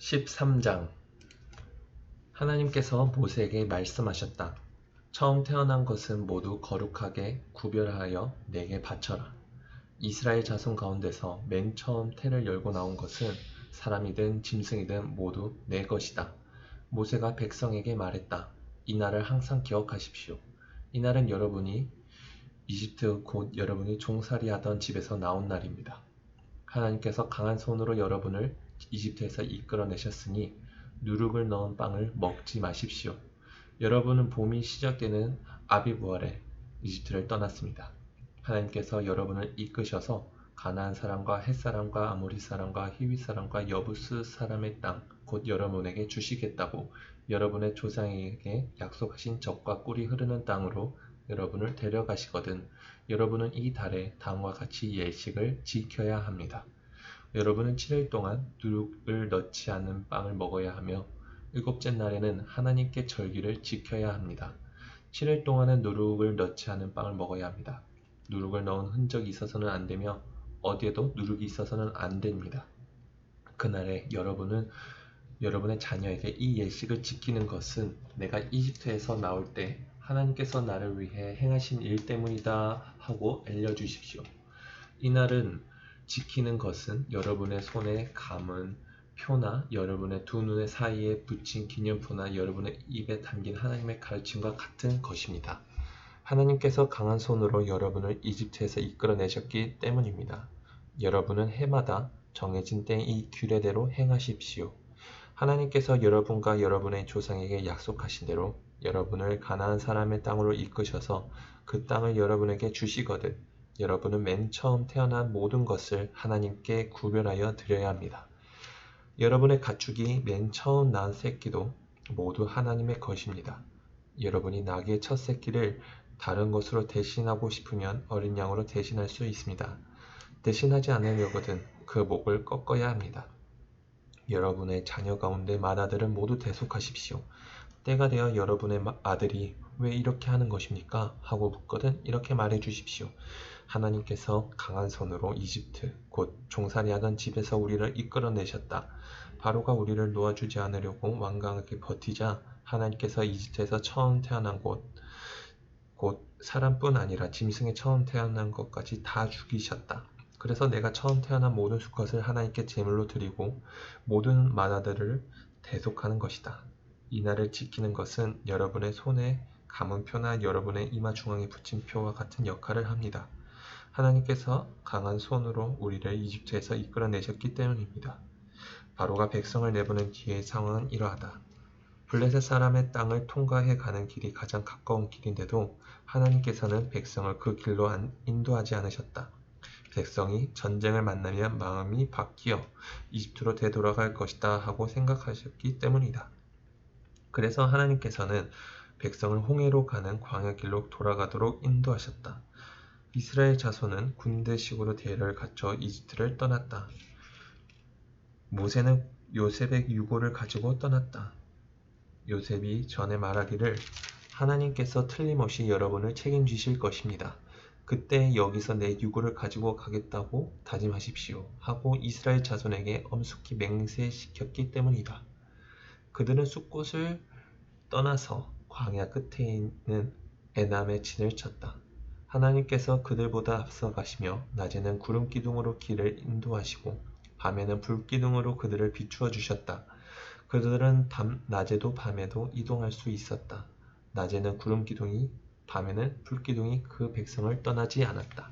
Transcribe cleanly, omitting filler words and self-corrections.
13장. 하나님께서 모세에게 말씀하셨다. 처음 태어난 것은 모두 거룩하게 구별하여 내게 바쳐라. 이스라엘 자손 가운데서 맨 처음 태를 열고 나온 것은 사람이든 짐승이든 모두 내 것이다. 모세가 백성에게 말했다. 이 날을 항상 기억하십시오. 이 날은 여러분이 이집트 곧 여러분이 종살이하던 집에서 나온 날입니다. 하나님께서 강한 손으로 여러분을 이집트에서 이끌어내셨으니 누룩을 넣은 빵을 먹지 마십시오. 여러분은 봄이 시작되는 아비부월에 이집트를 떠났습니다. 하나님께서 여러분을 이끄셔서 가나안 사람과 헷 사람과 아모리 사람과 히위 사람과 여부스 사람의 땅 곧 여러분에게 주시겠다고 여러분의 조상에게 약속하신 젖과 꿀이 흐르는 땅으로 여러분을 데려가시거든 여러분은 이 달에 다음과 같이 예식을 지켜야 합니다. 여러분은 7일 동안 누룩을 넣지 않은 빵을 먹어야 하며 일곱째 날에는 하나님께 절기를 지켜야 합니다. 7일 동안은 누룩을 넣지 않은 빵을 먹어야 합니다. 누룩을 넣은 흔적이 있어서는 안 되며 어디에도 누룩이 있어서는 안 됩니다. 그날에 여러분의 자녀에게 이 예식을 지키는 것은 내가 이집트에서 나올 때 하나님께서 나를 위해 행하신 일 때문이다 하고 알려주십시오. 이 날은 지키는 것은 여러분의 손에 감은 표나 여러분의 두 눈의 사이에 붙인 기념표나 여러분의 입에 담긴 하나님의 가르침과 같은 것입니다. 하나님께서 강한 손으로 여러분을 이집트에서 이끌어내셨기 때문입니다. 여러분은 해마다 정해진 때 이 규례대로 행하십시오. 하나님께서 여러분과 여러분의 조상에게 약속하신 대로 여러분을 가나안 사람의 땅으로 이끄셔서 그 땅을 여러분에게 주시거든 여러분은 맨 처음 태어난 모든 것을 하나님께 구별하여 드려야 합니다. 여러분의 가축이 맨 처음 낳은 새끼도 모두 하나님의 것입니다. 여러분이 나귀의 첫 새끼를 다른 것으로 대신하고 싶으면 어린 양으로 대신할 수 있습니다. 대신하지 않으려거든 그 목을 꺾어야 합니다. 여러분의 자녀 가운데 맏아들은 모두 대속하십시오. 때가 되어 여러분의 아들이 왜 이렇게 하는 것입니까? 하고 묻거든 이렇게 말해 주십시오. 하나님께서 강한 손으로 이집트 곧 종살이하던 집에서 우리를 이끌어내셨다. 바로가 우리를 놓아주지 않으려고 완강하게 버티자 하나님께서 이집트에서 처음 태어난 곧 사람뿐 아니라 짐승의 처음 태어난 것까지 다 죽이셨다. 그래서 내가 처음 태어난 모든 수컷을 하나님께 제물로 드리고 모든 맏아들을 대속하는 것이다. 이 날을 지키는 것은 여러분의 손에 감은 표나 여러분의 이마 중앙에 붙인 표와 같은 역할을 합니다. 하나님께서 강한 손으로 우리를 이집트에서 이끌어내셨기 때문입니다. 바로가 백성을 내보낸 뒤의 상황은 이러하다. 블레셋 사람의 땅을 통과해 가는 길이 가장 가까운 길인데도 하나님께서는 백성을 그 길로 인도하지 않으셨다. 백성이 전쟁을 만나면 마음이 바뀌어 이집트로 되돌아갈 것이다 하고 생각하셨기 때문이다. 그래서 하나님께서는 백성을 홍해로 가는 광야길로 돌아가도록 인도하셨다. 이스라엘 자손은 군대식으로 대열을 갖춰 이집트를 떠났다. 모세는 요셉의 유고를 가지고 떠났다. 요셉이 전에 말하기를 하나님께서 틀림없이 여러분을 책임지실 것입니다. 그때 여기서 내 유고를 가지고 가겠다고 다짐하십시오 하고 이스라엘 자손에게 엄숙히 맹세시켰기 때문이다. 그들은 숫곳을 떠나서 광야 끝에 있는 에남의 진을 쳤다. 하나님께서 그들보다 앞서 가시며 낮에는 구름 기둥으로 길을 인도하시고 밤에는 불 기둥으로 그들을 비추어 주셨다. 그들은 낮에도 밤에도 이동할 수 있었다. 낮에는 구름 기둥이 밤에는 불 기둥이 그 백성을 떠나지 않았다.